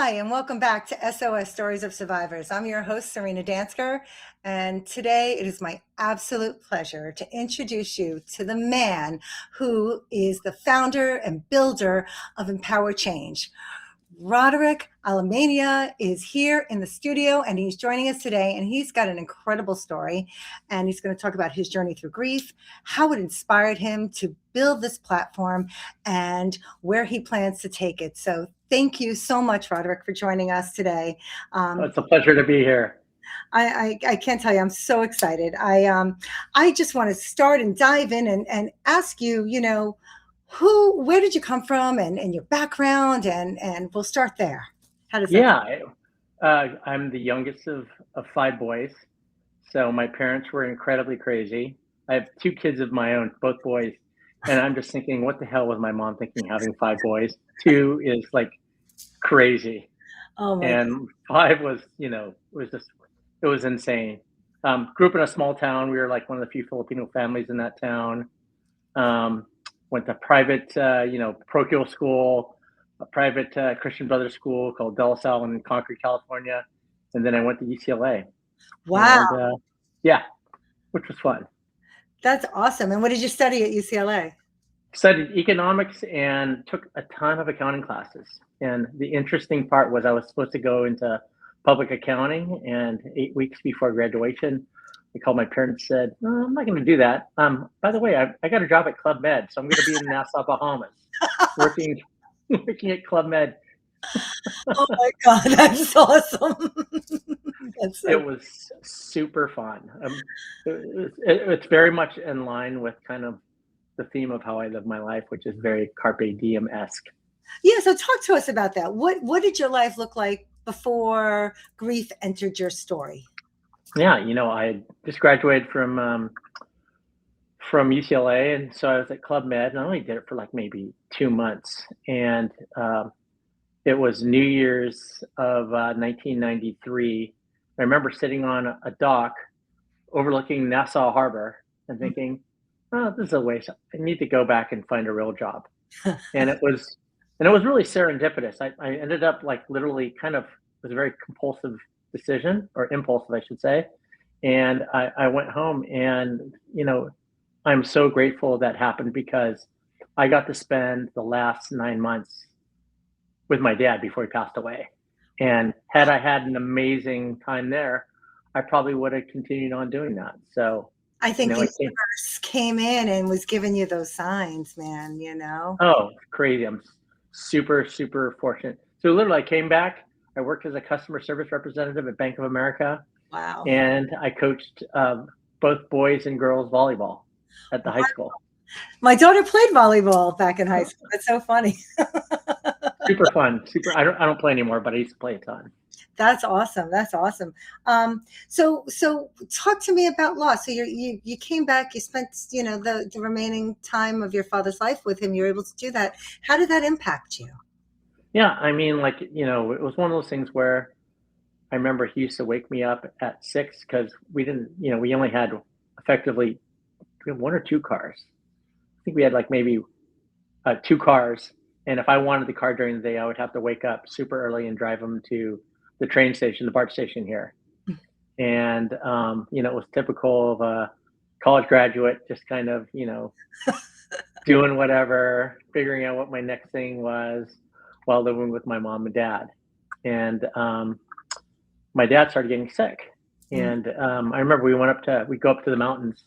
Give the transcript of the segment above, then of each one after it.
Hi, and welcome back to SOS Stories of Survivors. I'm your host, Serina Dansker, and today it is my absolute pleasure to introduce you to the man who is the founder and builder of Empower Change. Roderick Alemania is here in the studio and he's joining us today, and he's got an incredible story, and he's going to talk about his journey through grief, how it inspired him to build this platform, and where he plans to take it. So thank you so much, Roderick, for joining us today. It's a pleasure to be here. I can't tell you, I'm so excited. I just want to start and dive in and ask you, where did you come from, and your background, and we'll start there. How does that I'm the youngest of five boys. So my parents were incredibly crazy. I have two kids of my own, both boys. And I'm just thinking, what the hell was my mom thinking having five boys? Two is like crazy. Oh my And five was, it was insane. Grew up in a small town. We were like one of the few Filipino families in that town. Went to private, parochial school, a private Christian Brothers school called De La Salle in Concord, California. And then I went to UCLA. Wow. And, yeah, which was fun. That's awesome. And what did you study at UCLA? Studied economics and took a ton of accounting classes. And the interesting part was I was supposed to go into public accounting, and 8 weeks before graduation, I called my parents and said, no, I'm not going to do that. By the way, I got a job at Club Med, so I'm going to be in Nassau, Bahamas, working at Club Med. Oh my God, that's awesome. It was super fun. It's very much in line with kind of the theme of how I live my life, which is very Carpe Diem-esque. Yeah, so talk to us about that. What did your life look like before grief entered your story? Yeah, I just graduated from UCLA, and so I was at Club Med, and I only did it for like maybe 2 months. And it was New Year's of 1993. I remember sitting on a dock overlooking Nassau Harbor and thinking, oh, this is a waste. I need to go back and find a real job. And it was really serendipitous. I ended up like literally kind of, it was a very compulsive decision, or impulsive, I should say. And I went home, and, I'm so grateful that happened, because I got to spend the last 9 months with my dad before he passed away. And had I had an amazing time there, I probably would have continued on doing that. So I think the universe came in and was giving you those signs, man, Oh, crazy. I'm super, super fortunate. So literally I came back, I worked as a customer service representative at Bank of America. Wow. And I coached both boys and girls volleyball at the high school. My daughter played volleyball back in high school. That's so funny. Super fun. I don't play anymore, but I used to play a ton. That's awesome. That's awesome. So talk to me about loss. So you came back, you spent, the remaining time of your father's life with him. You were able to do that. How did that impact you? Yeah. I mean, it was one of those things where I remember he used to wake me up at 6, because we didn't, we only had effectively one or two cars. I think we had like maybe 2 cars. And if I wanted the car during the day, I would have to wake up super early and drive him to the train station, the BART station here. And, it was typical of a college graduate, just kind of, doing whatever, figuring out what my next thing was while living with my mom and dad. And my dad started getting sick. And I remember we'd go up to the mountains,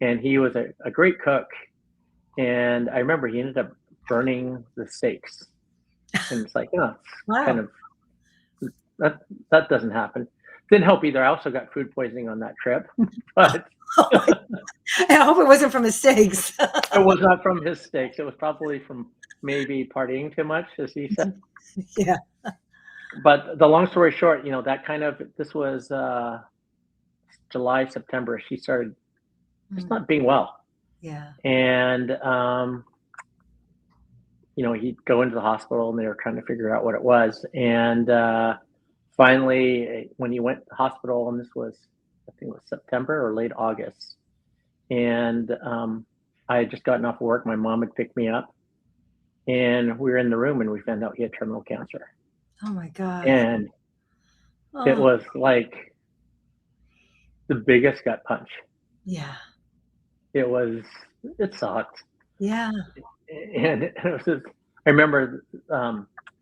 and he was a great cook. And I remember he ended up burning the steaks. And it's like, wow. Kind of, that doesn't happen. Didn't help either. I also got food poisoning on that trip, but I hope it wasn't from his steaks. It was not from his steaks. It was probably from maybe partying too much, as he said. Yeah. But the long story short, this was July, September. She started just not being well. Yeah. And, he'd go into the hospital, and they were trying to figure out what it was. And finally, when he went to the hospital, and this was, I think it was September or late August, and I had just gotten off of work. My mom had picked me up, and we were in the room, and we found out he had terminal cancer. Oh my God. And it Oh, was like the biggest gut punch. yeah. It was, it sucked. Yeah. And it was just, I remember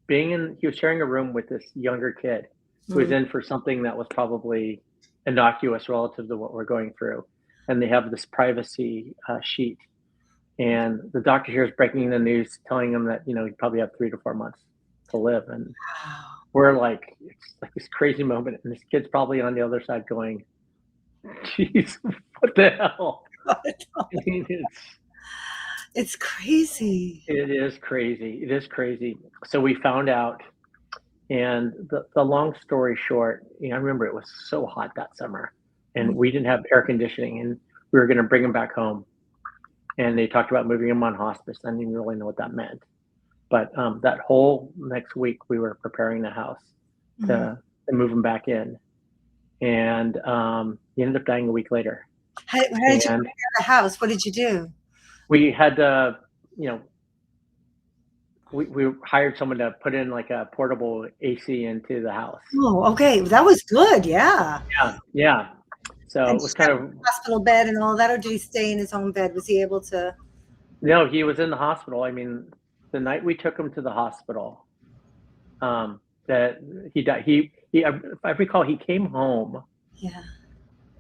being in, he was sharing a room with this younger kid who was Mm. in for something that was probably innocuous relative to what we're going through. And they have this privacy sheet. And the doctor here is breaking the news, telling him that, you probably have 3 to 4 months to live. And Wow. we're like, it's like this crazy moment. And this kid's probably on the other side going, "Jeez, what the hell?" I mean, It's crazy. it is crazy. It is crazy. So we found out, and the long story short, I remember it was so hot that summer, and Mm. we didn't have air conditioning, and we were going to bring him back home. And they talked about moving him on hospice. I didn't even really know what that meant. But that whole next week, we were preparing the house Mm. to move him back in, and he ended up dying a week later. How did you And prepare the house? What did you do? we had to, you know, we hired someone to put in like a portable AC into the house. Oh, okay. That was good. Yeah. Yeah, yeah. So And it did was you kind have of, a hospital bed and all that, or did he stay in his own bed? Was he able to? no, he was in the hospital. I mean, the night we took him to the hospital, that he died. If I recall, he came home, Yeah.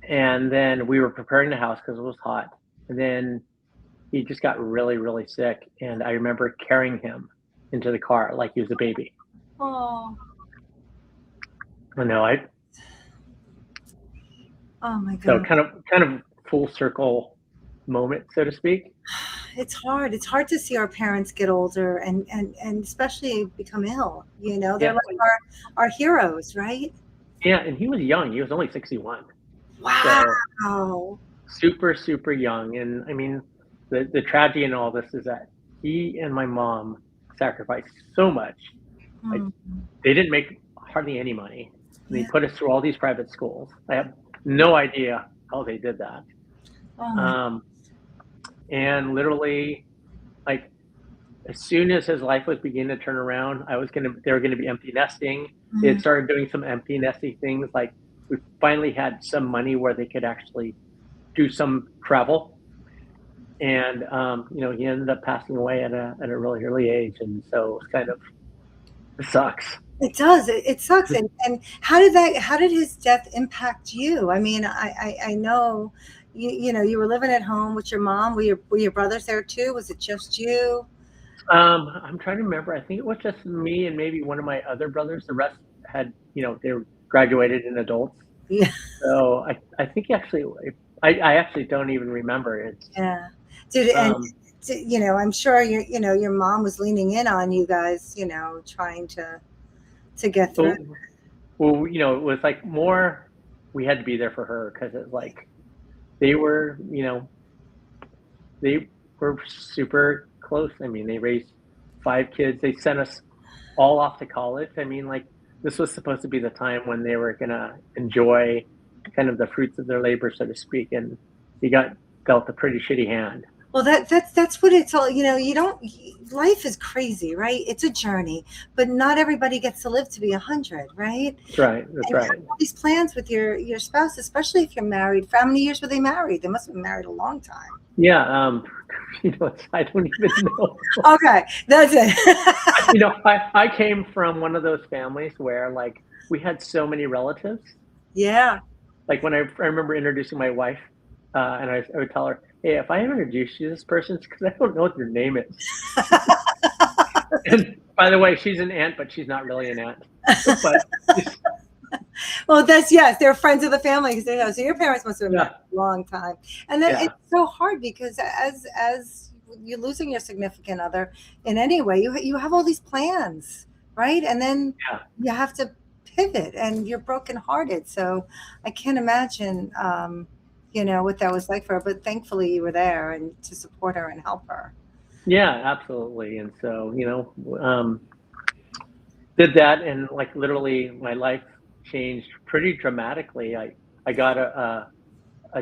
and then we were preparing the house because it was hot, and then he just got really, really sick. And I remember carrying him into the car like he was a baby. Oh. I know. Oh my So God. kind of full circle moment, so to speak. It's hard. It's hard to see our parents get older and especially become ill. They're Yeah, like our heroes, right? yeah. And he was young. He was only 61. So Wow. super, super young. And I mean, the tragedy in all this is that he and my mom sacrificed so much. Like, Mm, they didn't make hardly any money. They yeah. put us through all these private schools. I have no idea how they did that. Oh my. Um, and literally, like, as soon as his life was beginning to turn around, they were gonna be empty nesting. They had Mm. started doing some empty nesting things. Like, we finally had some money where they could actually do some travel. And he ended up passing away at a really early age, and so it's kind of, it sucks. It does. It sucks. And how did his death impact you? I mean, I know you were living at home with your mom. Were your brothers there too? Was it just you? I'm trying to remember. I think it was just me and maybe one of my other brothers. The rest had, they were graduated and adults. Yeah. So I think actually, I actually don't even remember. It's Yeah. Did and um, I'm sure your mom was leaning in on you guys, trying to get through. well, well, it was like more. We had to be there for her because it's like they were, they were super close. I mean, they raised 5 kids. They sent us all off to college. I mean, like, this was supposed to be the time when they were gonna enjoy kind of the fruits of their labor, so to speak. And he got dealt a pretty shitty hand. Well, that's what it's all. You don't. Life is crazy, right? It's a journey, but not everybody gets to live to be 100, right? That's right. That's And you have right. all these plans with your spouse, especially if you're married. For how many years were they married? They must have been married a long time. Yeah. I don't even know. Okay, that's it. I came from one of those families where, like, we had so many relatives. Yeah. Like, when I remember introducing my wife, and I would tell her, "Hey, if I ever introduce you to this person, it's because I don't know what their name is." And by the way, she's an aunt, but she's not really an aunt. But Well, yes, they're friends of the family. So your parents must have been married yeah, a long time, and then yeah, it's so hard because as you're losing your significant other in any way, you have all these plans, right? And then yeah, you have to pivot, and you're brokenhearted. So I can't imagine, what that was like for her. But thankfully, you were there and to support her and help her. yeah, absolutely. And so, did that, and like literally, my life changed pretty dramatically. I got a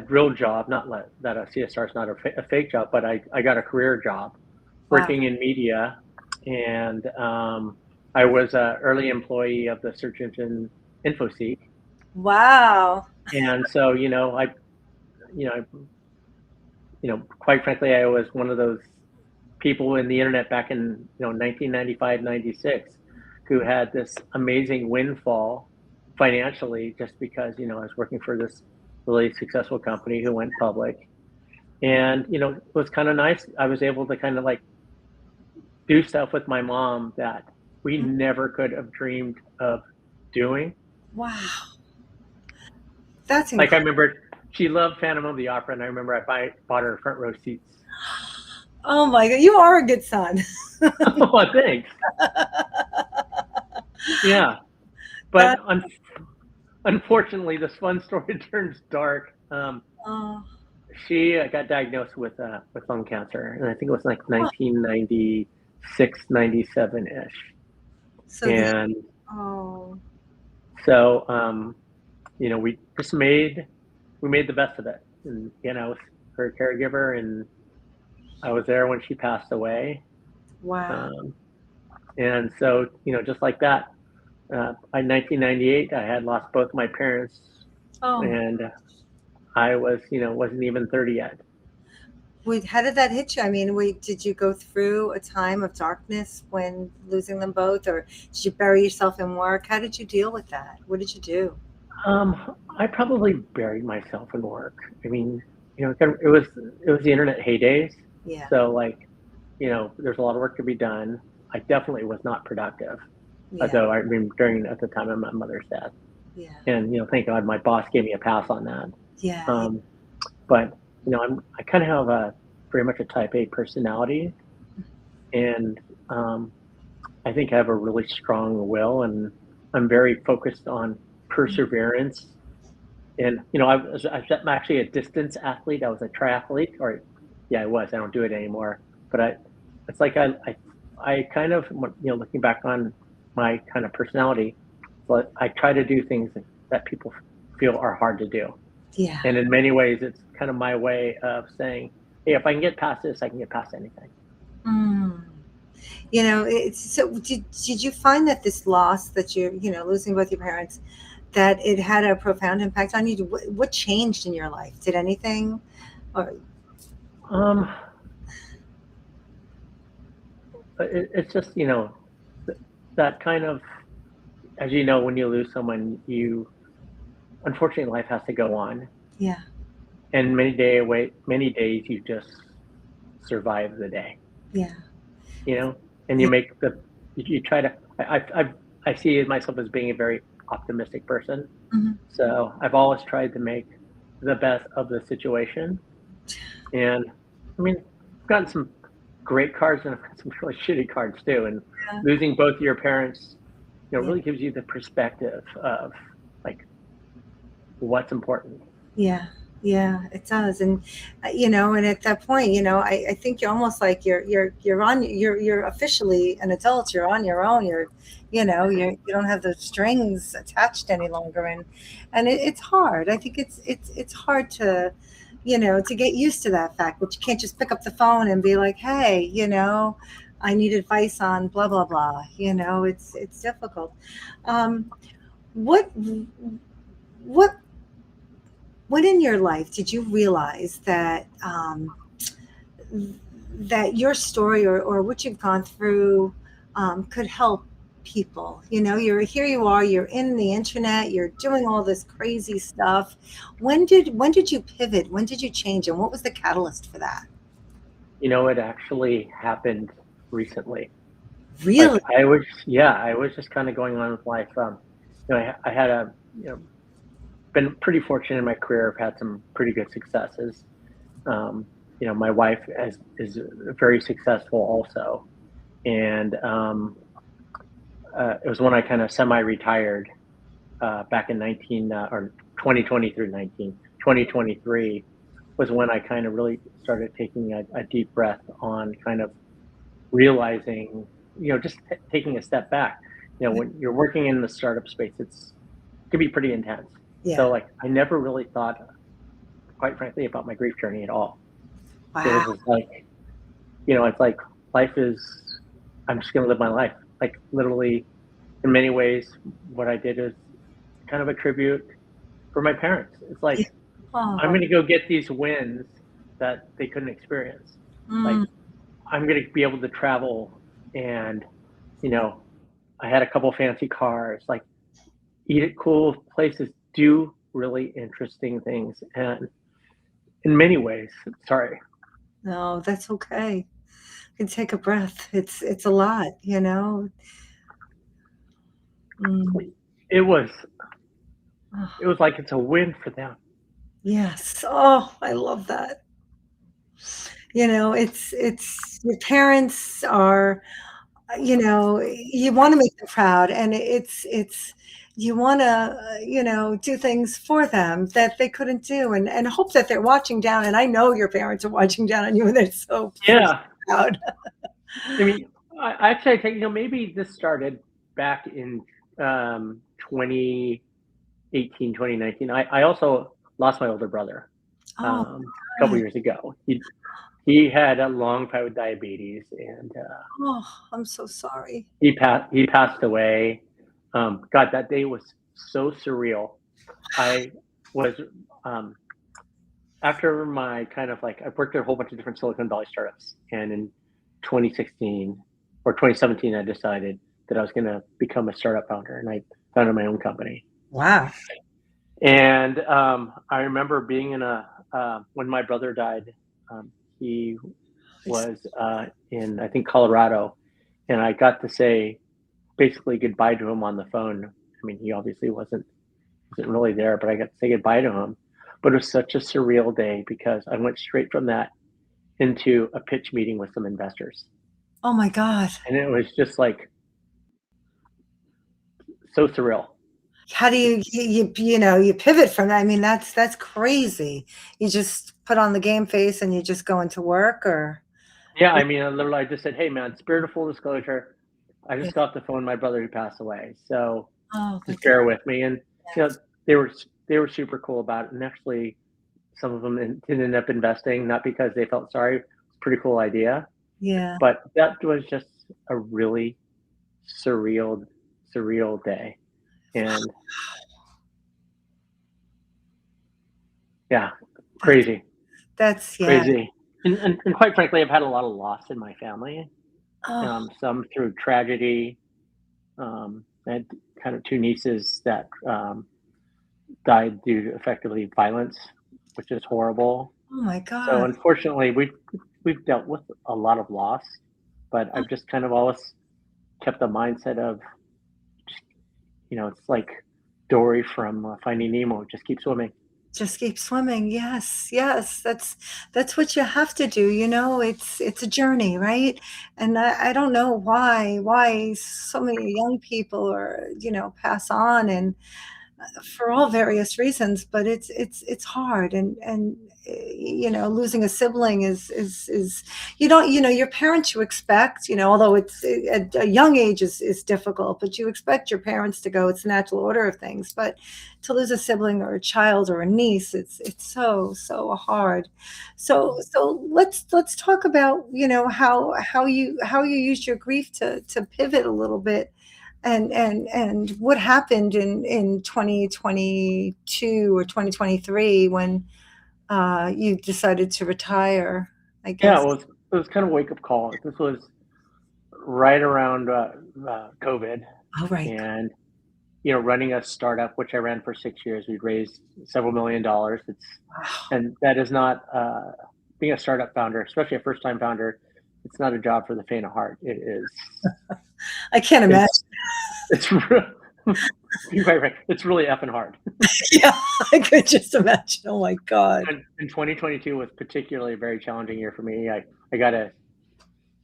real job, not that a CSR is not a fake job, but I got a career job Wow. working in media, and I was an early employee of the search engine InfoSeek. Wow. And so, you know, I, quite frankly, I was one of those people in the internet back in, 1995, 96, who had this amazing windfall financially just because, I was working for this really successful company who went public. And, it was kind of nice. I was able to kind of like do stuff with my mom that we never could have dreamed of doing. Wow. That's Like I incredible. remember she loved Phantom of the Opera, and I remember bought her front row seats. Oh my God. You are a good son. Oh, thanks. Yeah, but That, unfortunately, this fun story turns dark. oh, She got diagnosed with lung cancer, and I think it was like 1996, 97 ish. so the, And oh, so, we just made the best of it. And I was her caregiver, and I was there when she passed away. wow. Um, and so, just like that, by 1998, I had lost both my parents, Oh my. and I wasn't even 30 yet. Wait, how did that hit you? I mean, wait, did you go through a time of darkness when losing them both, or did you bury yourself in work? How did you deal with that? What did you do? I probably buried myself in work. I mean, it was the internet heydays, Yeah, so like, there's a lot of work to be done. I definitely was not productive, yeah, although I mean during at the time of my mother's death, yeah, and thank God my boss gave me a pass on that. yeah, yeah. Um, but I kind of have a very much a Type A personality, and I think I have a really strong will, and I'm very focused on perseverance. And I'm actually a distance athlete. I was a triathlete, or yeah, I was. I don't do it anymore. But it's like I kind of looking back on my kind of personality, but I try to do things that people feel are hard to do. Yeah. And in many ways, it's kind of my way of saying, hey, if I can get past this, I can get past anything. Mm. So did you find that this loss that losing both your parents, that it had a profound impact on you? What changed in your life? Did anything? Or Um, it's just that kind of, as when you lose someone, you unfortunately life has to go on, yeah, and many days you just survive the day, yeah, and you yeah. make you try to. I see myself as being a very optimistic person, Mhm. so I've always tried to make the best of the situation. And I mean, I've gotten some great cards and I've got some really shitty cards too. And Yeah, losing both your parents, yeah, really gives you the perspective of like what's important. yeah, yeah. It does, and and at that point, I think you're almost like you're officially an adult. You're on your own. You don't have those strings attached any longer, and it's hard. I think it's hard to to get used to that fact that you can't just pick up the phone and be like, hey, I need advice on blah blah blah. It's difficult. Um, what what when in your life did you realize that your story, or what you've gone through, could help people? You are, you're in the internet, you're doing all this crazy stuff. When did you pivot? When did you change, and what was the catalyst for that? It actually happened recently. Like Really? I was just kind of going on with life. I had been pretty fortunate in my career. I've had some pretty good successes. My wife is very successful also, and it was when I kind of semi-retired back in 2020 through 2023 was when I kind of really started taking a deep breath on kind of realizing, just taking a step back. When you're working in the startup space, it can be pretty intense. Yeah. So like, I never really thought, quite frankly, about my grief journey at all. It was Wow. just like, it's like life is, I'm just going to live my life. like literally in many ways, what I did is kind of a tribute for my parents. It's Yeah. like, I'm Oh. going to go get these wins that they couldn't experience. Like, Mm. I'm going to be able to travel and, you know, I had a couple fancy cars, like eat at cool places, do really interesting things. And in many ways, sorry, No, that's okay. You can take a breath. It's a lot, you know? Mm. it was, Oh, it was like it's a win for them. yes. Oh, I love that. You know, it's your parents are, you know, you wanna make them proud, and it's you wanna, you know, do things for them that they couldn't do and hope that they're watching down, and I know your parents are watching down on you, and they're so freaking Yeah. proud. I mean, I actually think, maybe this started back in 2018, 2019. I also lost my older brother Oh, a couple God. years ago. He had a long fight with diabetes, and Oh, I'm so sorry. he passed away. God, that day was so surreal. I was um, after my kind of like I've worked at a whole bunch of different Silicon Valley startups, and in 2016 or 2017, I decided that I was going to become a startup founder, and I founded my own company. Wow. And I remember being in a when my brother died. He was in, I think, Colorado, and I got to say basically goodbye to him on the phone. I mean, he obviously wasn't really there, but I got to say goodbye to him. But it was such a surreal day because I went straight from that into a pitch meeting with some investors, Oh my god. and it was just like so surreal. How do you know, you pivot from that? I mean, that's crazy. You just put on the game face and you just go into work or Yeah, I mean, I just said, "Hey, man, spirit of full disclosure, I yeah. just got off the phone with my brother who passed away, so Oh my just god. bear with me." And you know, Yes. they were super cool about it, and actually, some of them did end up investing, not because they felt sorry. It's a pretty cool idea, Yeah. but that was just a really surreal, surreal day, and yeah, That's crazy, yeah. crazy. And quite frankly, I've had a lot of loss in my family, Oh, some through tragedy. I had kind of two nieces that died due to effectively violence, which is horrible. oh my So god. unfortunately, we've dealt with a lot of loss, but Oh, I've just kind of always kept the mindset of, it's like Dory from Finding Nemo, just keep swimming. just keep swimming. Yes, yes. That's what you have to do, you know? It's a journey, right? And I don't know why so many young people are, you know, pass on and for all various reasons, but it's hard and you know, losing a sibling is you don't, you know, your parents you expect, you know, although it's at a young age is difficult, but you expect your parents to go, it's the natural order of things, but to lose a sibling or a child or a niece, it's so hard. So let's talk about, you know, how you used your grief to pivot a little bit and what happened in 2022 or 2023 when you decided to retire, I Yeah, guess. it was kind of a wake up call. This was right around COVID, Oh, right. and running a startup, which I ran for 6 years, we'd raised several $1,000,000. Wow. And that is not being a startup founder, especially a first time founder. It's not a job for the faint of heart. It is. I can't imagine. It's it's you're right. It's really effing hard. Yeah, I could just imagine. Oh my God. And 2022 was particularly a very challenging year for me. I got a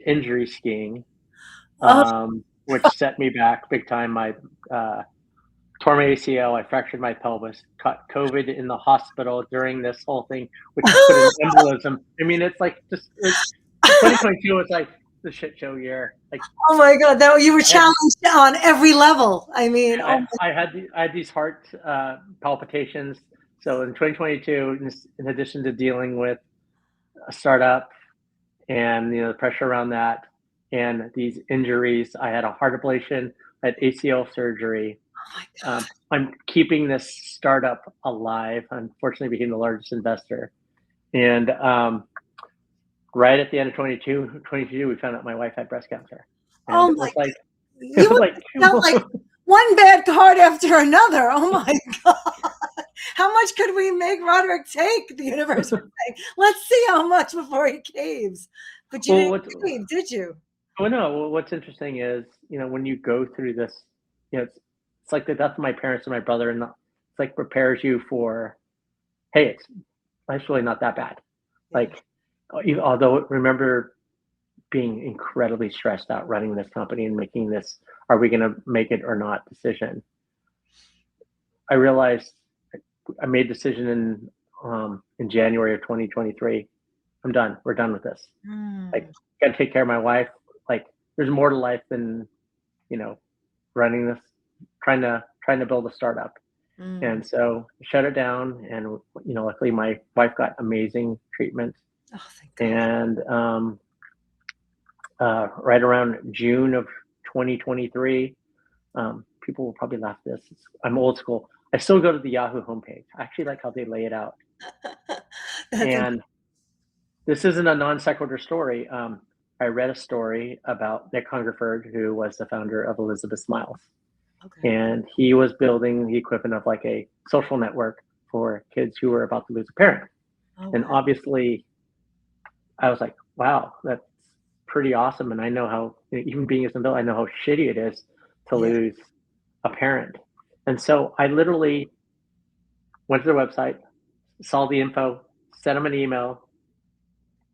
injury skiing, Oh, which set me back big time. My tore my ACL. I fractured my pelvis. Caught COVID in the hospital during this whole thing, which put an embolism. I mean, it's like just like 2022 was like the shit show year. Like oh my God. That you were I had challenged on every level. I mean, oh my, I had these heart palpitations. So in 2022, in addition to dealing with a startup and the pressure around that, and these injuries. I had a heart ablation, I had ACL surgery. Oh my God. I'm keeping this startup alive. Unfortunately, became the largest investor. And right at the end of 22, we found out my wife had breast cancer. And Oh it my, was like, it you was have like, felt like one bad card after another. Oh my God. How much could we make Roderick take? The universe was saying, let's see how much before he caves. But you well, didn't what's, cave, did you? oh no, well, what's interesting is, when you go through this, it's like the death of my parents and my brother, and it's like prepares you for, hey, life's really not that bad. Yeah. Like, although remember being incredibly stressed out running this company and making this, are we going to make it or not decision. I realized I made a decision in January of 2023. I'm done. We're done with this. Like, Mm, got to take care of my wife. Like, there's more to life than you know running this, trying to build a startup. mm. And so shut it down. And luckily my wife got amazing treatment. Oh, thank God. And right around June of 2023, people will probably laugh at this. I'm old school. I still go to the Yahoo homepage. I actually like how they lay it out. That's And this isn't a non sequitur story. I read a story about Nick Hungerford, who was the founder of Elizabeth Smiles, okay. and he was building the equivalent of like a social network for kids who were about to lose a parent. Oh, And wow. obviously, I was like, wow, that's pretty awesome. And I know how, even being a single, I know how shitty it is to Yeah. lose a parent. And so I literally went to their website, saw the info, sent them an email.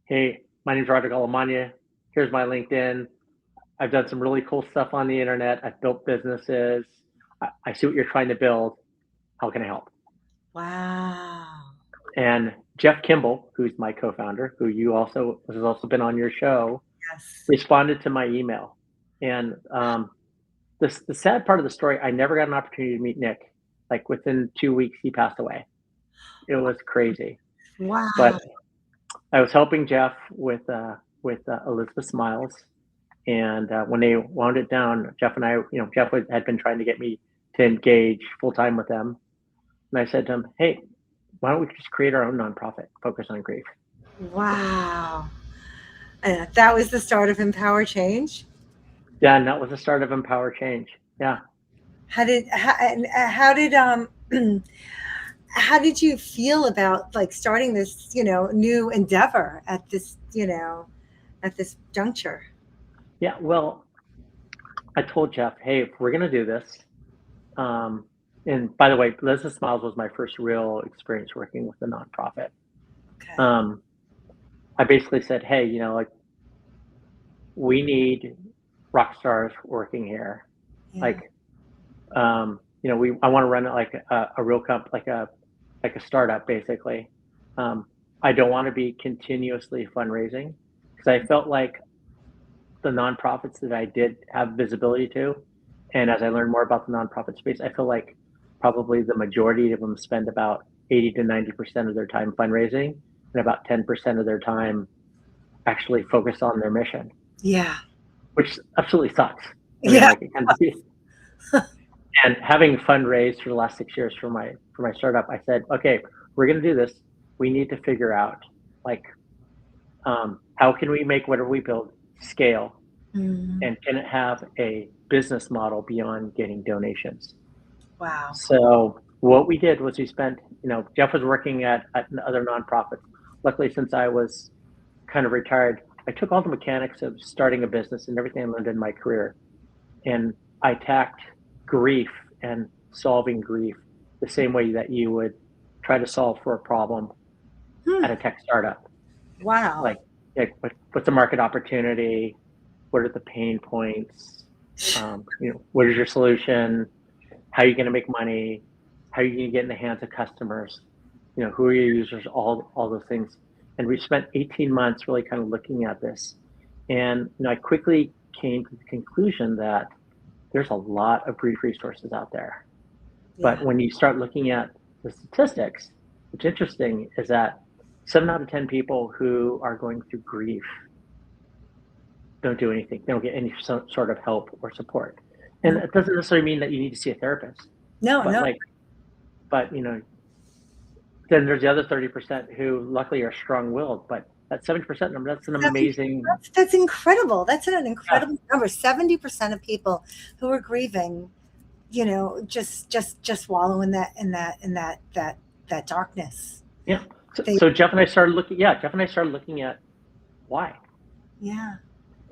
Hey, my name's Roderick Alemania. Here's my LinkedIn. I've done some really cool stuff on the internet. I've built businesses. I see what you're trying to build. How can I help? Wow. And Jeff Kimball, who's my co-founder, who you also has also been on your show, Yes. responded to my email. And the sad part of the story, I never got an opportunity to meet Nick. Like within 2 weeks, he passed away. It was crazy. Wow. But I was helping Jeff with Elizabeth Smiles, and when they wound it down, Jeff and I, Jeff had been trying to get me to engage full time with them, and I said to him, "Hey, why don't we just create our own nonprofit, focus on grief?" Wow. And that was the start of Empower Change. Yeah, and that was the start of Empower Change. Yeah. How did how did you feel about like starting this, new endeavor at this, at this juncture? Yeah. Well, I told Jeff, hey, if we're going to do this, um, and by the way, Elizabeth Smiles was my first real experience working with a nonprofit. Okay. Um, I basically said, hey, like we need rock stars working here. Yeah. Like, I want to run it like a real like a startup, basically. Um, I don't want to be continuously fundraising because I felt like the nonprofits that I did have visibility to, and as I learned more about the nonprofit space, I feel like probably the majority of them spend about 80 to 90% of their time fundraising and about 10% of their time actually focus on their mission, Yeah. which absolutely sucks. I mean, Yeah. like it kind of, and having fundraised for the last 6 years for my startup, I said, okay, we're going to do this. We need to figure out like how can we make whatever we build scale, Mhm. and can it have a business model beyond getting donations? Wow. So what we did was we spent, Jeff was working at other nonprofits. Luckily, since I was kind of retired, I took all the mechanics of starting a business and everything I learned in my career, and I attacked grief and solving grief the same way that you would try to solve for a problem Hmm. at a tech startup. Wow. Like what's the market opportunity? What are the pain points? What is your solution? How are you going to make money? How are you going to get in the hands of customers? Who are your users? All those things. And we spent 18 months really kind of looking at this. And I quickly came to the conclusion that there's a lot of grief resources out there. But Yeah. when you start looking at the statistics, what's interesting is that 7 out of 10 people who are going through grief don't do anything. They don't get any sort of help or support. And it doesn't necessarily mean that you need to see a therapist, No, but no. but then there's the other 30% who luckily are strong-willed, but that 70% number, that's an 70 amazing. that's incredible. That's an Yeah, incredible number. 70% of people who are grieving, just wallow in that darkness. yeah. So, They so Jeff and I started looking. Yeah, Jeff and I started looking at why, Yeah.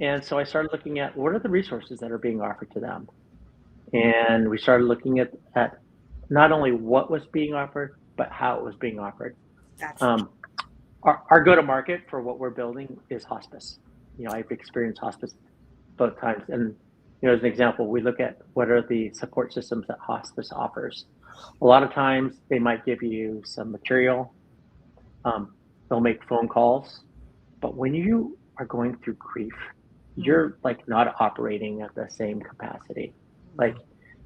and so I started looking at what are the resources that are being offered to them, and we started looking at not only what was being offered, but how it was being offered. That's Um, our go-to-market for what we're building is hospice. I've experienced hospice both times, and as an example, we look at what are the support systems that hospice offers. A lot of times, they might give you some material. They'll make phone calls, but when you are going through grief, mm, you're like not operating at the same capacity. Like no.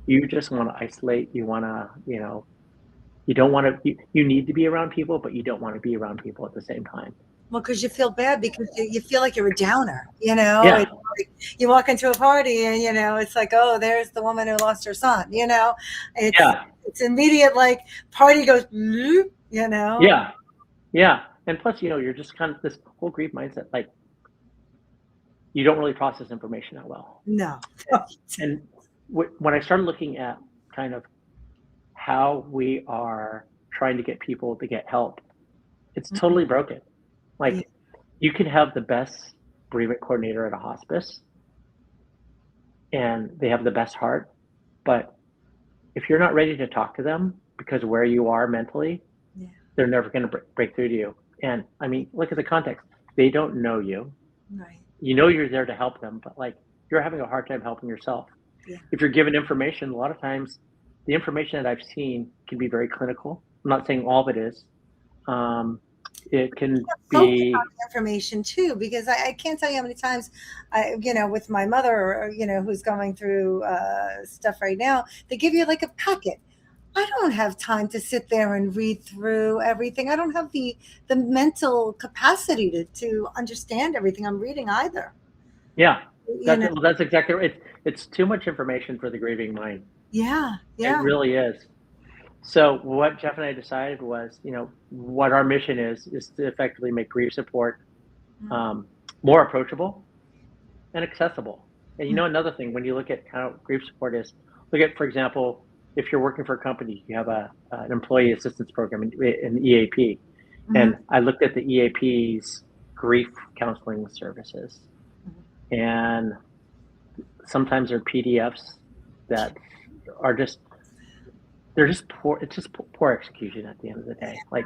you just want to isolate. You want to, you don't want to. You need to be around people, but you don't want to be around people at the same time. Well, because you feel bad because you feel like you're a downer, Yeah, It's like you walk into a party and, it's like, oh, there's the woman who lost her son. It's yeah, it's immediate, like, party goes, you know. yeah, yeah. And plus, you're just kind of this whole grief mindset. Like you don't really process information that well. No. And when I started looking at kind of how we are trying to get people to get help, it's Mm, totally broken. yeah, Like you can have the best bereavement coordinator at a hospice and they have the best heart, but if you're not ready to talk to them because of where you are mentally, yeah, they're never going to break through to you. And I mean, look at the context. They don't know you. right. You're there to help them, but like you're having a hard time helping yourself. Yeah. If you're given information, a lot of times the information that I've seen can be very clinical. I'm not saying all of it is. Um, it can Focus on be, the information too, because I can't tell you how many times with my mother, who's going through stuff right now, they give you like a packet. I don't have time to sit there and read through everything. I don't have the mental capacity to understand everything I'm reading either. yeah, You know, that's exactly right. It's too much information for the grieving mind. yeah, It yeah. really is. So what Jeff and I decided was, what our mission is to effectively make grief support Mm, um, more approachable and accessible. And mm, another thing, when you look at how grief support is, look at, for example, if you're working for a company, you have an employee assistance program, an EAP. mhm, And I looked at the EAP's grief counseling services. mhm. And sometimes they're PDFs that are just, they're just poor. It's just poor execution at the end of the day. Like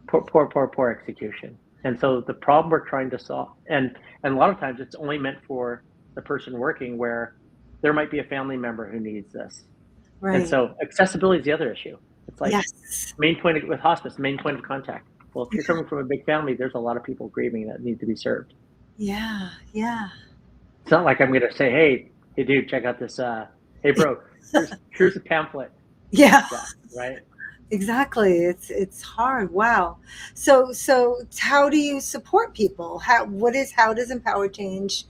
poor execution. And so the problem we're trying to solve, and a lot of times it's only meant for the person working where there might be a family member who needs this. And Right. so accessibility is the other issue. It's like Yes. with hospice, main point of contact. Well, if you're coming from a big family, there's a lot of people grieving that need to be served. Yeah. Yeah. It's not like I'm going to say, hey, dude, check out this. Hey, bro, here's a pamphlet. Yeah. Yeah, right. Exactly. It's hard. Wow. So how do you support people? How does Empower change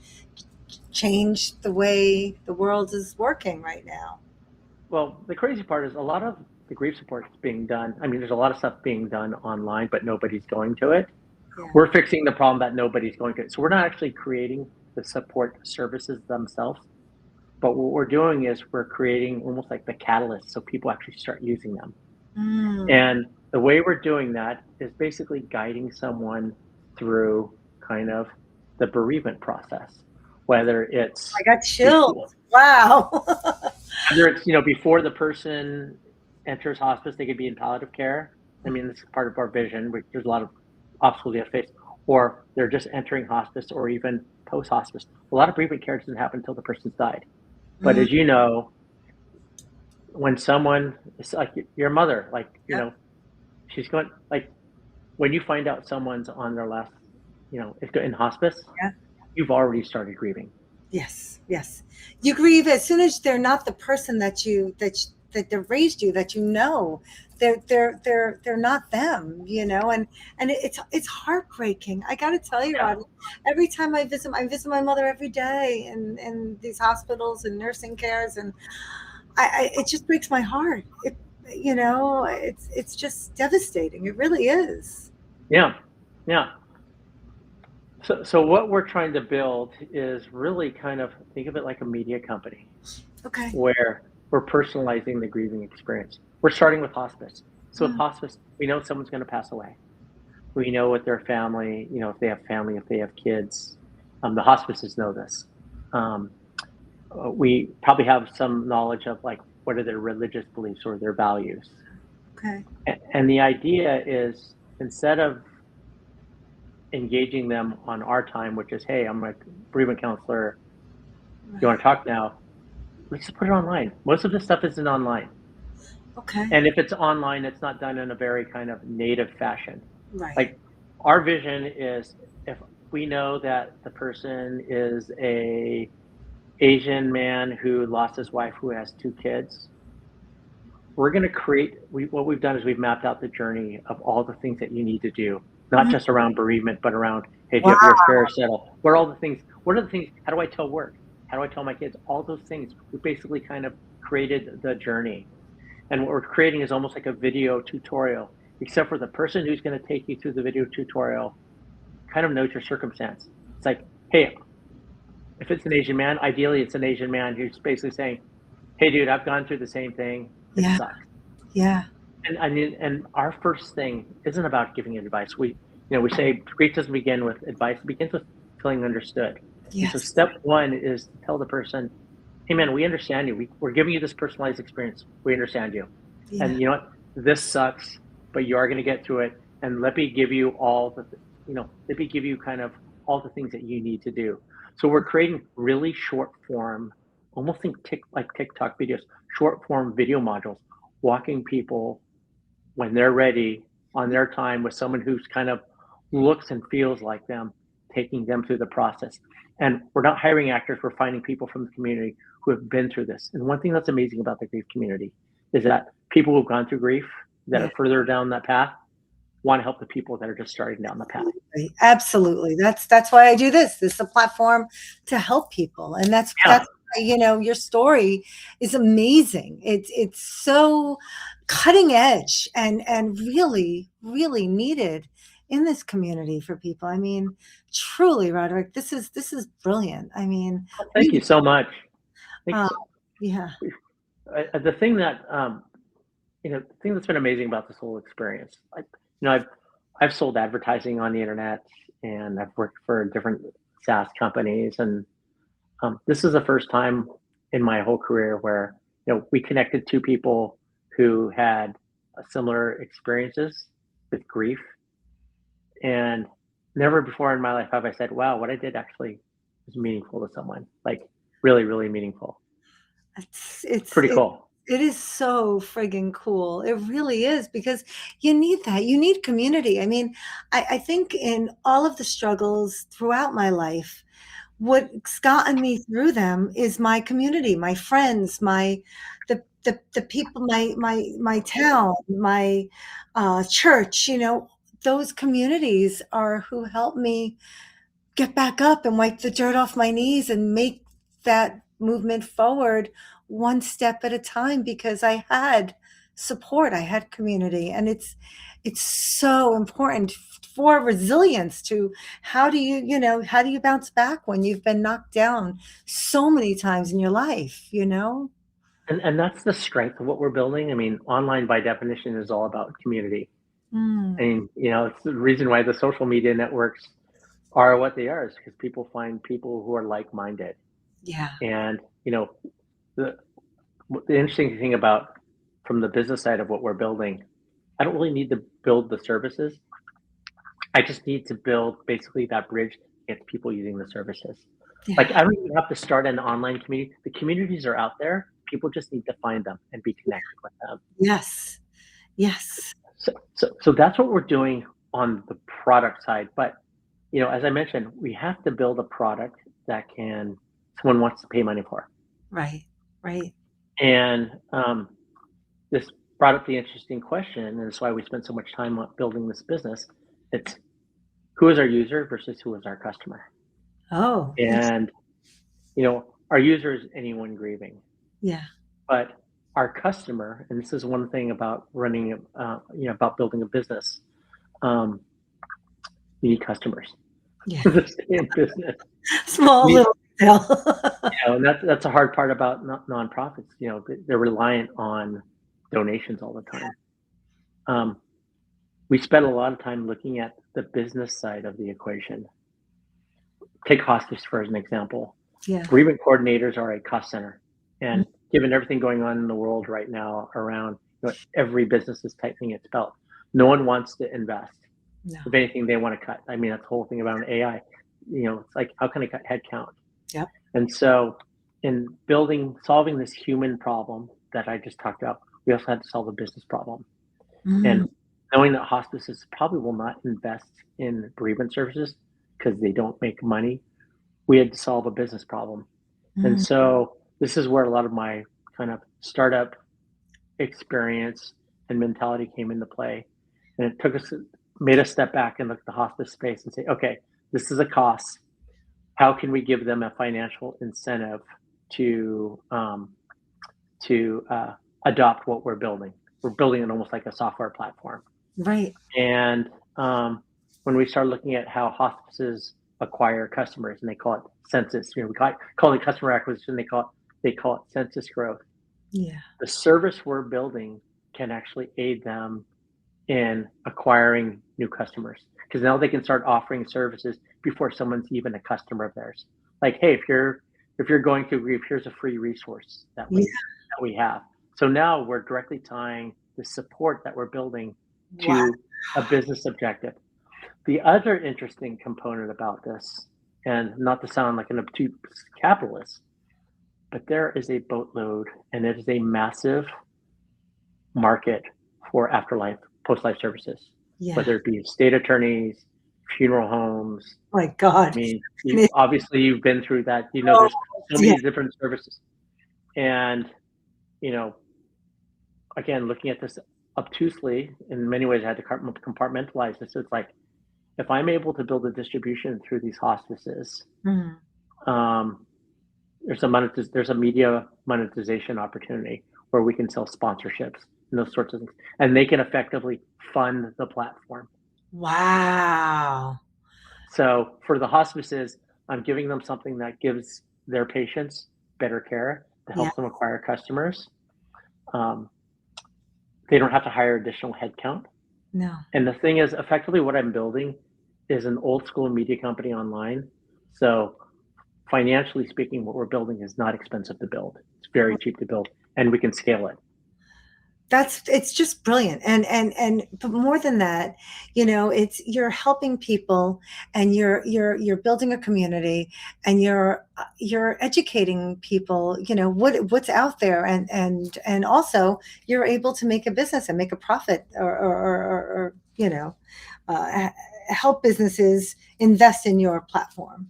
the way the world is working right now? Well, the crazy part is a lot of the grief support is being done. I mean, there's a lot of stuff being done online, but nobody's going to it. Yeah. We're fixing the problem that nobody's going to it. So we're not actually creating the support services themselves, but what we're doing is we're creating almost like the catalyst so people actually start using them. Mm. And the way we're doing that is basically guiding someone through kind of the bereavement process, whether I it's got chills. before, Wow. before the person enters hospice, they could be in palliative care. I mean, this is part of our vision. There's a lot of obstacles you have to face, or they're just entering hospice, or even post hospice. A lot of bereavement care doesn't happen until the person's died. But Mm, as you know, when someone it's like your mother, like yeah. she's going like when you find out someone's on their last, if they're in hospice, Yeah. you've already started grieving. Yes. Yes. You grieve as soon as they're not the person that that raised you, that they're not them, and it's heartbreaking. I got to tell you, Yeah. Rod, every time I visit my mother every day in these hospitals and nursing cares, and it just breaks my heart. It's just devastating. It really is. Yeah. Yeah. So what we're trying to build is really kind of think of it like a media company Okay. where we're personalizing the grieving experience. We're starting with hospice. So with Mm, hospice, we know someone's going to pass away. We know what their family, if they have family, if they have kids. The hospices know this. Um, we probably have some knowledge of like what are their religious beliefs or their values. okay. And the idea is instead of engaging them on our time, which is, hey, I'm a bereavement counselor. You want Right. to talk now? Let's just put it online. Most of this stuff isn't online. Okay. And if it's online, it's not done in a very kind of native fashion. Right. Like our vision is if we know that the person is a Asian man who lost his wife who has two kids, we're going to what we've done is we've mapped out the journey of all the things that you need to do, not Mhm. just around bereavement, but around, hey, do you Wow. have your affairs settled? What are the things, how do I tell work? How do I tell my kids? All those things. We basically kind of created the journey. And what we're creating is almost like a video tutorial, except for the person who's going to take you through the video tutorial kind of knows your circumstance. It's like, hey, if it's an Asian man, ideally it's an Asian man who's basically saying, hey, dude, I've gone through the same thing. It Yeah. sucks. Yeah. And I mean, and our first thing isn't about giving advice. We say grief doesn't begin with advice; it begins with feeling understood. And so, Yes. step one is to tell the person, "Hey, man, we understand you. We're giving you this personalized experience. We understand you, Yeah. and you know what? This sucks, but you are going to get through it. And let me give you let me give you kind of all the things that you need to do." So we're creating really short form, almost like TikTok videos, short form video modules, walking people when they're ready on their time with someone who's kind of looks and feels like them, taking them through the process. And we're not hiring actors, we're finding people from the community who have been through this. And one thing that's amazing about the grief community is that people who've gone through grief that Yeah. are further down that path want to help the people that are just starting down the path. Absolutely. That's why I do this. This is a platform to help people. And Yeah. that's why, your story is amazing. It's so cutting edge and really, really needed in this community for people. I mean, truly, Roderick, this is brilliant. I mean, Well, thank you we so much. uh, Thanks. yeah. The thing that the thing that's been amazing about this whole experience, I've sold advertising on the internet, and I've worked for different SaaS companies, and this is the first time in my whole career where we connected two people who had similar experiences with grief, and never before in my life have I said, "Wow, what I did actually was meaningful to someone." Like really, really meaningful. It's it's Pretty it cool. it is so friggin' cool. It really is because you need that. You need community. I mean, I think in all of the struggles throughout my life, what's gotten me through them is my community, my friends, the people, my town, my church. Those communities are who help me get back up and wipe the dirt off my knees and make that movement forward one step at a time because I had support, I had community, and it's so important for resilience to how do you bounce back when you've been knocked down so many times in your life? And that's the strength of what we're building. I mean, online by definition is all about community. I Mm, mean, it's the reason why the social media networks are what they are is because people find people who are like-minded. yeah, And, the the interesting thing about from the business side of what we're building, I don't really need to build the services. I just need to build basically that bridge to get people using the services. Like yeah, I don't even have to start an online community. The communities are out there. People just need to find them and be connected with them. yes, yes, So that's what we're doing on the product side. But as I mentioned, we have to build a product that can someone wants to pay money for. right, right, And this brought up the interesting question, and that's why we spent so much time on building this business. It's who is our user versus who is our customer. Oh, And, our user is anyone grieving, yeah. but our customer, and this is one thing about running, about building a business, um, you need customers Yeah. to stay in business. Small You little detail. and that's a hard part about nonprofits. They're reliant on donations all the time. Um, we spent a lot of time looking at the business side of the equation. Take hospice for an example. Yeah. Bereavement coordinators are a cost center, and given everything going on in the world right now around, every business is tightening its belt. No one wants to invest. No. If anything, they want to cut. I mean, that's the whole thing about AI. It's like, how can I cut headcount? Yep. And so, in solving this human problem that I just talked about, we also had to solve a business problem. Mm. And knowing that hospices probably will not invest in bereavement services because they don't make money, we had to solve a business problem. And Mm. so this is where a lot of my kind of startup experience and mentality came into play. And it made us step back and look at the hospice space and say, okay, this is a cost. How can we give them a financial incentive to adopt what we're building? We're building it almost like a software platform. Right. And when we started looking at how hospices acquire customers, and they call it census, we call it customer acquisition. They call it census growth. Yeah. The service we're building can actually aid them in acquiring new customers, because now they can start offering services before someone's even a customer of theirs. Like, hey, if you're going through grief, here's a free resource that we have. So now we're directly tying the support that we're building to Wow. a business objective. The other interesting component about this, and not to sound like an obtuse capitalist, but there is a boatload and it is a massive market for afterlife, post-life services, Yeah. whether it be state attorneys, funeral homes. My God. I mean, you've been through that. There's so many different services. And, again, looking at this obtusely, in many ways, I had to compartmentalize this. It's like, if I'm able to build a distribution through these hospices, there's a media monetization opportunity where we can sell sponsorships and those sorts of things, and they can effectively fund the platform. Wow. So for the hospices, I'm giving them something that gives their patients better care to help them acquire customers. They don't have to hire additional headcount. No. And the thing is, effectively what I'm building is an old school media company online. So financially speaking, what we're building is not expensive to build. It's very cheap to build, and we can scale it. It's just brilliant. But more than that, you're helping people, and you're building a community, and you're educating people, what's out there, and also you're able to make a business and make a profit, or help businesses invest in your platform.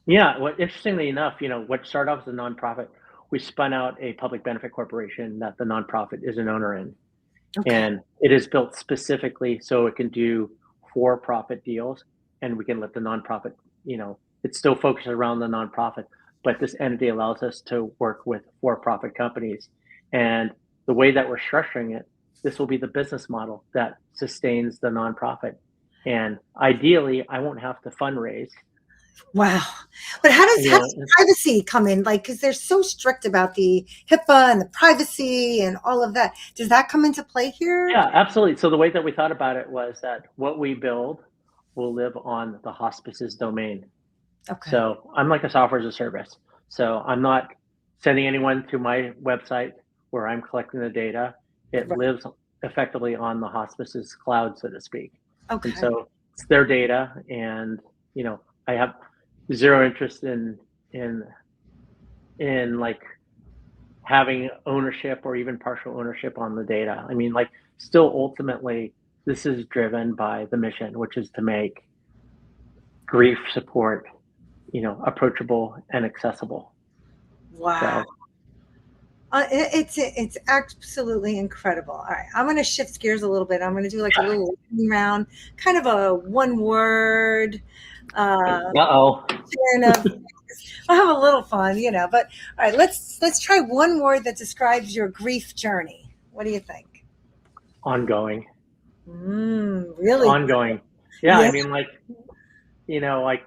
Yeah. Well, interestingly enough, what started off as a nonprofit, we spun out a public benefit corporation that the nonprofit is an owner in. Okay. And it is built specifically so it can do for-profit deals, and we can let the nonprofit, it's still focused around the nonprofit, but this entity allows us to work with for-profit companies. And the way that we're structuring it, this will be the business model that sustains the nonprofit. And ideally, I won't have to fundraise. Wow. But how does privacy come in? Like, because they're so strict about the HIPAA and the privacy and all of that. Does that come into play here? Yeah, absolutely. So the way that we thought about it was that what we build will live on the hospice's domain. Okay. So I'm like a software as a service. So I'm not sending anyone to my website where I'm collecting the data. It lives effectively on the hospice's cloud, so to speak. Okay. And so it's their data, and I have zero interest in like having ownership or even partial ownership on the data. I mean, like, still ultimately this is driven by the mission, which is to make grief support approachable and accessible. Wow. It's absolutely incredible. All right, I'm going to shift gears a little bit. I'm going to do like a little lightning round, kind of a one word. Uh-oh. Sharing of, I'll have a little fun, But all right, let's try one word that describes your grief journey. What do you think? Ongoing. It's Really? ongoing. Yeah, Yeah. I mean, like, like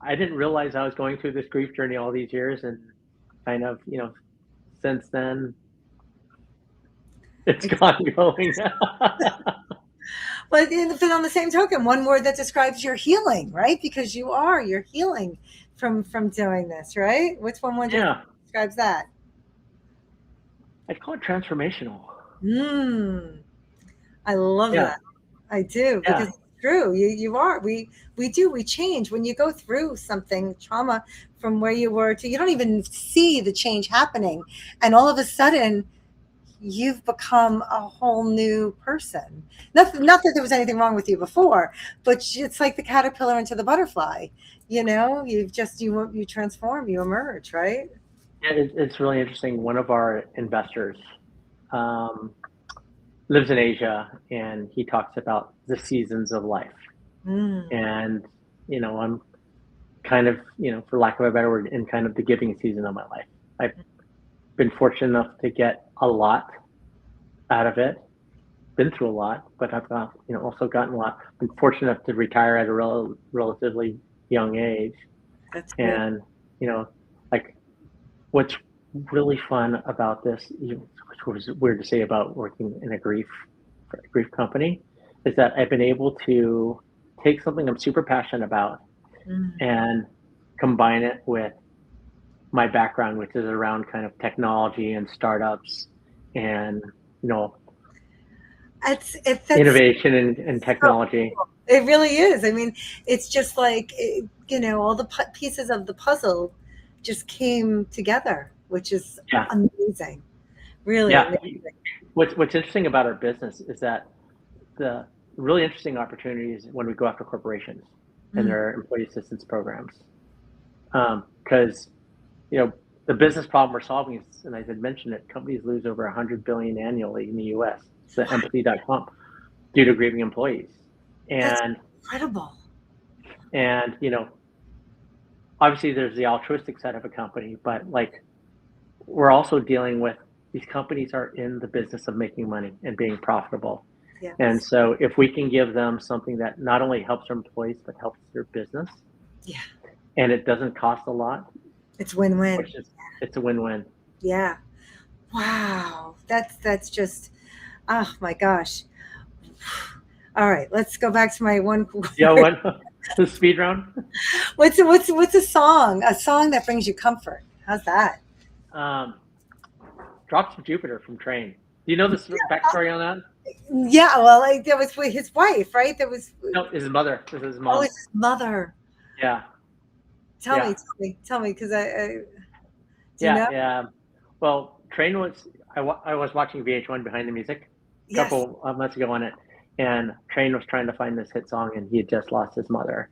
I didn't realize I was going through this grief journey all these years, and kind of, since then, it's ongoing. But on the same token, one word that describes your healing, right? Because you're healing from doing this, right? What's one word that Yeah, describes that? I'd call it transformational. Mm, I love Yeah, that. I do yeah, because it's true. You are. We change when you go through something trauma from where you were to you don't even see the change happening, and all of a sudden you've become a whole new person. Not that there was anything wrong with you before, but it's like the caterpillar into the butterfly. You transform, you emerge, right? yeah. It's really interesting. One of our investors um, lives in Asia, and he talks about the seasons of life. Mm. And I'm kind of, for lack of a better word, in kind of the giving season of my life. I've been fortunate enough to get a lot out of it. Been through a lot, but I've got, also gotten a lot. Been fortunate enough to retire at a relatively young age, That's good. and like what's really fun about this, which was weird to say about working in for a grief company, is that I've been able to take something I'm super passionate about Mm. and combine it with my background, which is around kind of technology and startups and you know That's innovation and so technology. cool. It really is. I mean, it's just like, all the pieces of the puzzle just came together, which is Yeah, amazing. Really yeah. amazing. What's interesting about our business is that the really interesting opportunities when we go after corporations and Mm. their employee assistance programs, because you know the business problem we're solving is, and I did mention it, companies lose over 100 billion annually in the U.S. The empathy.com due to grieving employees, That's and incredible. and obviously there's the altruistic side of a company, but like we're also dealing with these companies are in the business of making money and being profitable. And Yes. so if we can give them something that not only helps their employees but helps their business Yeah. and it doesn't cost a lot, It's win-win. which is it's a win-win. Yeah. Wow. That's just, oh my gosh. All right, let's go back to my one. Yeah, one the speed round. What's a song that brings you comfort? How's that? Um, Drops of Jupiter from Train. Do you know the backstory on that? Yeah, well, like, that was with his wife, right? That was, No, his mother. This is his oh, mom. it's his mother. Yeah, Tell yeah, me, tell me, because do you yeah, know? yeah. Well, Train was I was watching VH1 Behind the Music a Yes. couple of months ago on it, and Train was trying to find this hit song, and he had just lost his mother,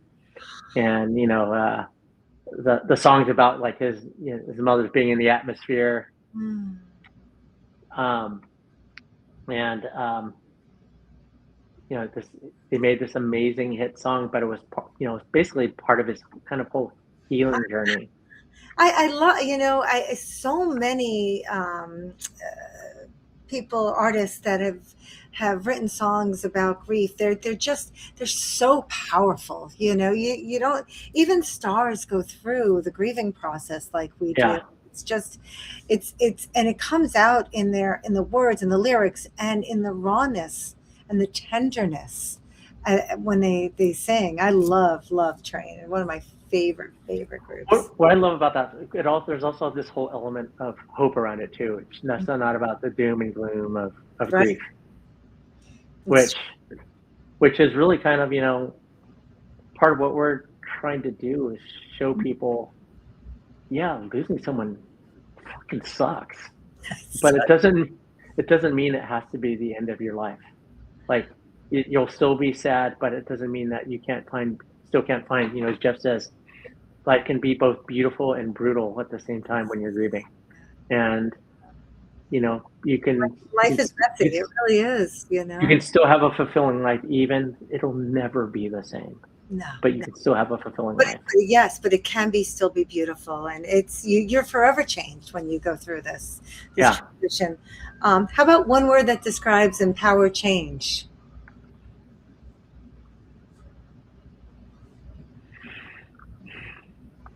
and the song's about like his mother's being in the atmosphere, Mm. um, and this they made this amazing hit song, but it was it's basically part of his kind of whole healing journey. I love, so many people, artists that have written songs about grief. They're so powerful. You don't even stars go through the grieving process like we do. Yeah, It's just, and it comes out in the words and the lyrics and in the rawness and the tenderness when they sing. I love Train, and one of my favorite groups. what I love about that, there's also this whole element of hope around it too. It's not about the doom and gloom of Right. grief, It's which is really kind of part of what we're trying to do is show people, yeah, losing someone fucking sucks, but it doesn't mean it has to be the end of your life. Like you'll still be sad, but it doesn't mean that you still can't find, as Jeff says, life can be both beautiful and brutal at the same time when you're grieving. And Life is messy. It really is, you can still have a fulfilling life. Even it'll never be the same, No, but you no. can still have a fulfilling But life. yes, but it can still be beautiful, and you're forever changed when you go through this Yeah, transition. How about one word that describes empower change?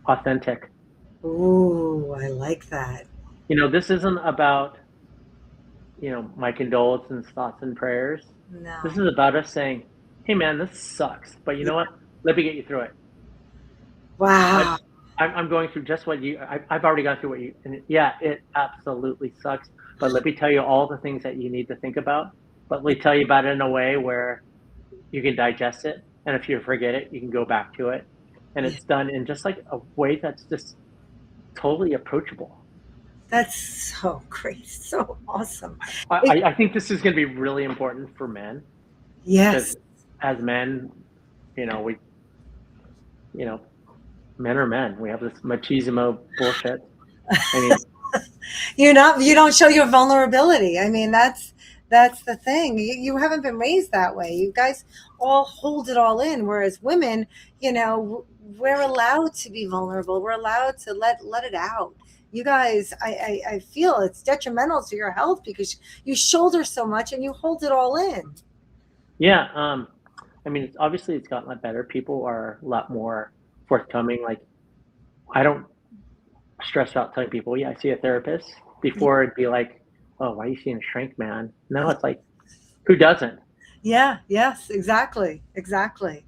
authentic. Ooh, I like that. This isn't about my condolences, thoughts, and prayers. This No. is about us saying, "Hey, man, this sucks, but you Yeah. know what? Let me get you through it. I, Wow. I'm going through just what I've already gone through what you, and yeah, it absolutely sucks. But let me tell you all the things that you need to think about. But let me tell you about it in a way where you can digest it, and if you forget it, you can go back to it, and Yeah. it's done in just like a way that's just totally approachable. That's so great. So awesome. I, It, I I think this is going to be really important for men because yes. as men, we, you know, men are men. We have this machismo bullshit. I mean, You don't show your vulnerability. I mean, that's the thing. You haven't been raised that way. You guys all hold it all in, whereas women, we're allowed to be vulnerable. We're allowed to let it out. You guys, I feel it's detrimental to your health because you shoulder so much and you hold it all in. yeah. I mean, obviously it's gotten a lot better. People are a lot more forthcoming. Like, I don't stress out telling people, yeah, I see a therapist. Before it'd be like, oh, why are you seeing a shrink, man? Now it's like, who doesn't? Yeah, yes, exactly. Exactly.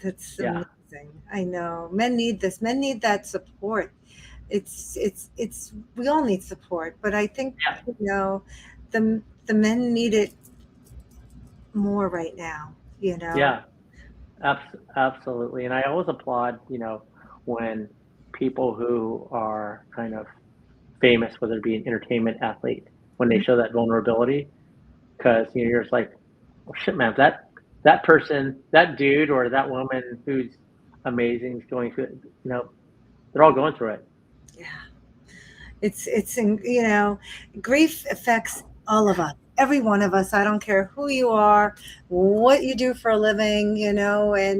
That's Yeah, amazing. I know. Men need this. Men need that support. It's we all need support, but I think, yeah, the men need it more right now, you know. yeah. Absolutely. And I always applaud, when people who are kind of famous, whether it be an entertainment athlete, when they show that vulnerability, because you're just like, well, shit, man, that person, that dude, or that woman who's amazing is going through it. They're all going through it. Yeah. Grief affects all of us, every one of us. I don't care who you are, what you do for a living, and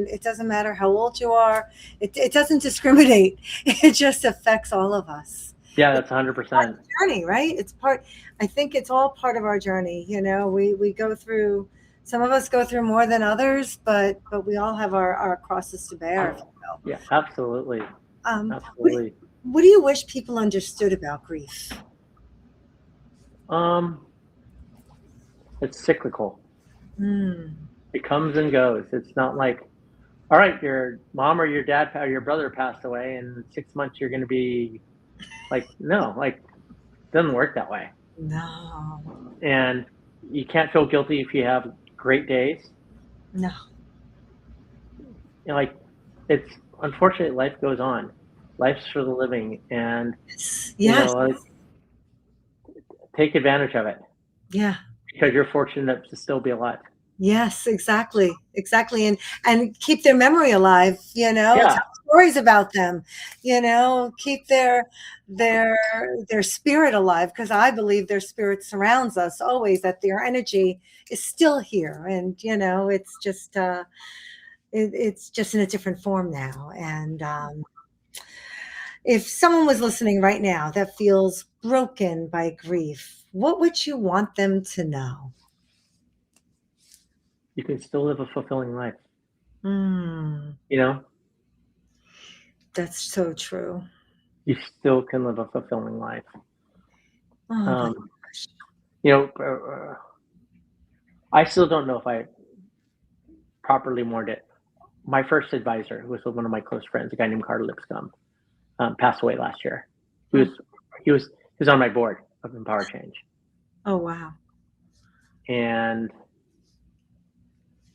it doesn't matter how old you are. It doesn't discriminate. It just affects all of us. Yeah, It's that's part of 100%. the journey, right? I think it's all part of our journey. We go through, some of us go through more than others, but we all have our crosses to bear, if you will. Yeah, absolutely, Um, what, absolutely. what do you wish people understood about grief? Um, it's cyclical. Hmm. It comes and goes. It's not like, all right, your mom or your dad or your brother passed away, and in 6 months you're going to be like, no, like, it doesn't work that way. No, And you can't feel guilty if you have great days. no. Like, it's unfortunately life goes on. Life's for the living, and Yes. like, take advantage of it Yeah. because you're fortunate to still be alive. Yes, exactly. Exactly. And keep their memory alive, Yeah, tell stories about them, keep their their spirit alive, because I believe their spirit surrounds us always, that their energy is still here. And it's just in a different form now. And if someone was listening right now that feels broken by grief, what would you want them to know? you can still live a fulfilling life. Mm, You know, that's so true. you still can live a fulfilling life. Oh my Um, gosh. you know, I still don't know if I properly mourned it. My first advisor, who was one of my close friends, a guy named Carter Lipscomb, passed away last year. He Oh, was he was on my board of Empower Change, oh wow. and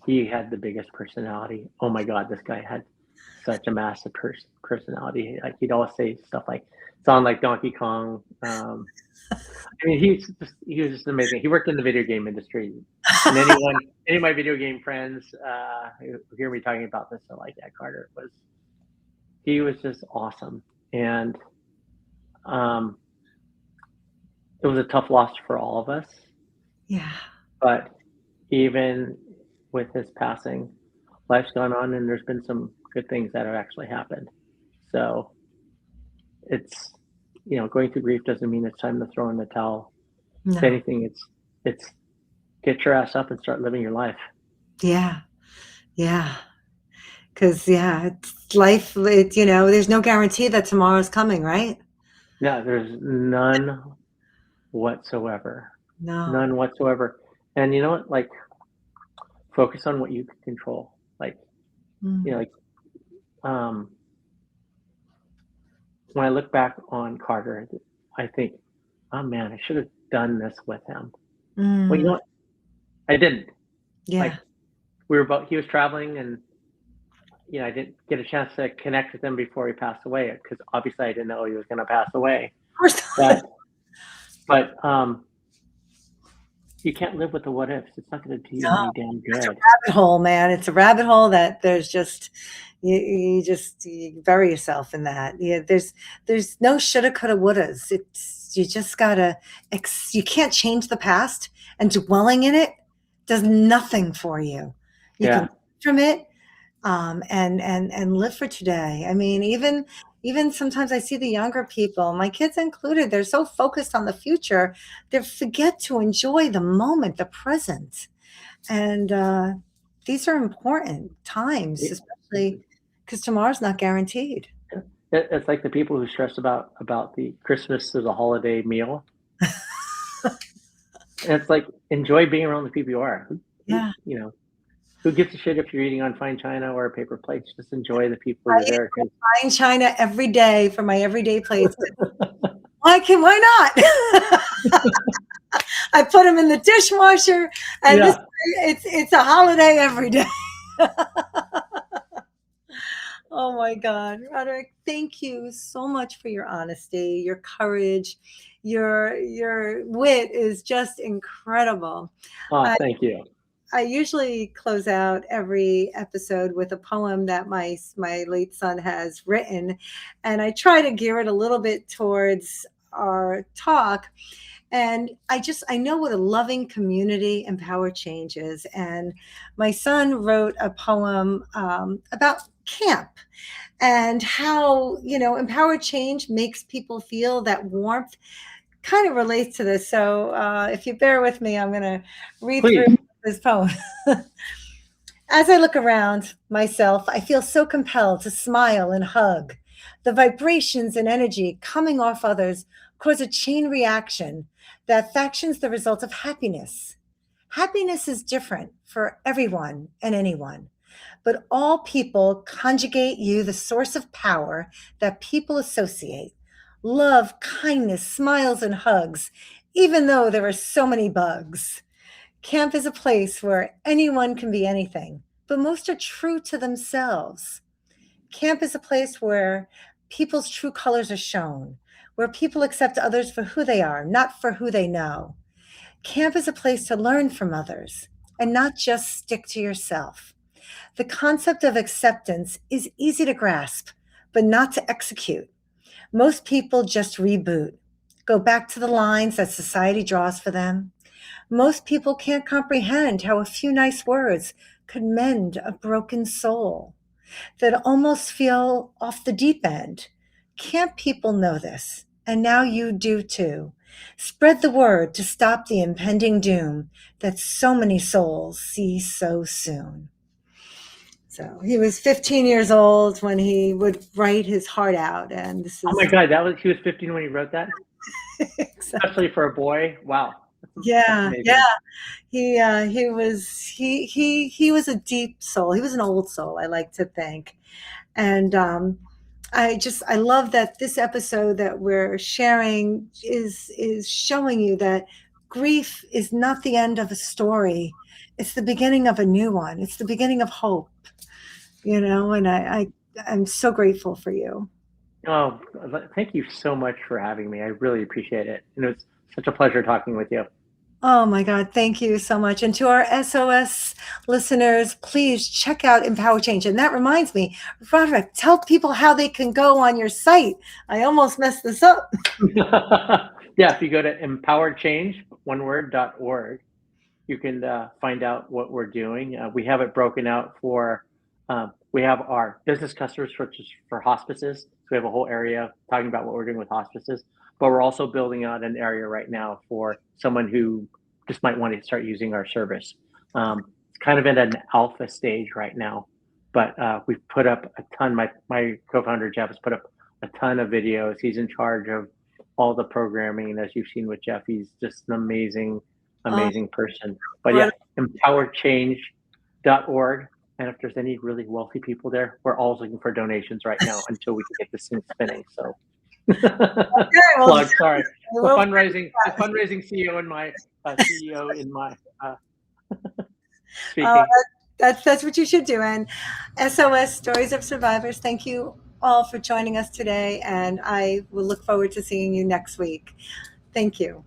he had the biggest personality. Oh my God, this guy had such a massive personality. Like, he'd always say stuff like, "Sound like Donkey Kong." I mean, he was just amazing. He worked in the video game industry, and any of my video game friends who hear me talking about this are like, "Yeah, Carter was he was just awesome." And um, it was a tough loss for all of us. Yeah. But even with his passing, life's gone on, and there's been some good things that have actually happened. So it's, going through grief doesn't mean it's time to throw in the towel. If No. anything, it's get your ass up and start living your life. Yeah. Yeah. Because, yeah, it's life. There's no guarantee that tomorrow's coming, right? No, there's none whatsoever. No. None whatsoever. And you know what? Like, focus on what you can control. Like, Mm. like when I look back on Carter, I think, oh man, I should have done this with him. Well, you know Mm. what? I didn't. Like, Yeah. he was traveling, and I didn't get a chance to connect with him before he passed away, because obviously I didn't know he was going to pass away. Of course. But you can't live with the what ifs. It's not going to do you No. any damn It's a good. rabbit hole, man. It's a rabbit hole that there's just you bury yourself in that. Yeah, there's no shoulda, coulda, wouldas. It's you just gotta you can't change the past, and dwelling in it does nothing for you. You can Yeah, learn from it, and live for today. I mean, even sometimes I see the younger people, my kids included, they're so focused on the future, they forget to enjoy the moment, the present. And these are important times, it, especially because tomorrow's not guaranteed. it's like the people who stress about the Christmas as a holiday meal. And it's like, enjoy being around the people you are. Yeah. Who gives a shit if you're eating on fine china or paper plates? Just enjoy the people I you're eat there. fine china every day for my everyday plates. Why not? I put them in the dishwasher, and Yeah. it's a holiday every day. Oh my God, Roderick, thank you so much for your honesty, your courage, your wit is just incredible. Oh, I, thank you. I usually close out every episode with a poem that my late son has written, and I try to gear it a little bit towards our talk. And I know what a loving community empower change is. And my son wrote a poem about camp and how, empowered change makes people feel that warmth. Kind of relates to this. So if you bear with me, I'm going to read through Please. this poem. As I look around myself, I feel so compelled to smile and hug. The vibrations and energy coming off others cause a chain reaction that factions the result of happiness. Happiness is different for everyone and anyone, but all people conjugate you the source of power that people associate. Love, kindness, smiles, and hugs, even though there are so many bugs. Camp is a place where anyone can be anything, but most are true to themselves. Camp is a place where people's true colors are shown, where people accept others for who they are, not for who they know. Camp is a place to learn from others and not just stick to yourself. The concept of acceptance is easy to grasp, but not to execute. Most people just reboot, go back to the lines that society draws for them. Most people can't comprehend how a few nice words could mend a broken soul that almost feel off the deep end. Can't people know this? And now you do too. Spread the word to stop the impending doom that so many souls see so soon. So he was 15 years old when he would write his heart out. And this Oh is my God, he was 15 when he wrote that? Especially for a boy. Wow. That's yeah, amazing. yeah. He was a deep soul. He was an old soul, I like to think. And I love that this episode that we're sharing is showing you that grief is not the end of a story. It's the beginning of a new one. It's the beginning of hope, and I'm so grateful for you. Oh, thank you so much for having me. I really appreciate it. And it was such a pleasure talking with you. Oh my God, thank you so much. And to our SOS listeners, please check out Empower Change. And that reminds me, Roderick, tell people how they can go on your site. I almost messed this up. Yeah, if you go to empowerchange.org, you can find out what we're doing. We have it broken out for, we have our business customers, which is for hospices. So we have a whole area talking about what we're doing with hospices, but we're also building out an area right now for someone who just might want to start using our service. It's kind of in an alpha stage right now, but we've put up a ton. My co-founder Jeff has put up a ton of videos. He's in charge of all the programming, and as you've seen with Jeff, he's just an amazing person. But yeah, empowerchange.org. And if there's any really wealthy people there, we're always looking for donations right now until we can get this thing spinning. So Okay, well, plug, sorry. The we'll- fundraising CEO in my speaking. that's what you should do. And SOS Stories of Survivors, thank you all for joining us today. And I will look forward to seeing you next week. Thank you.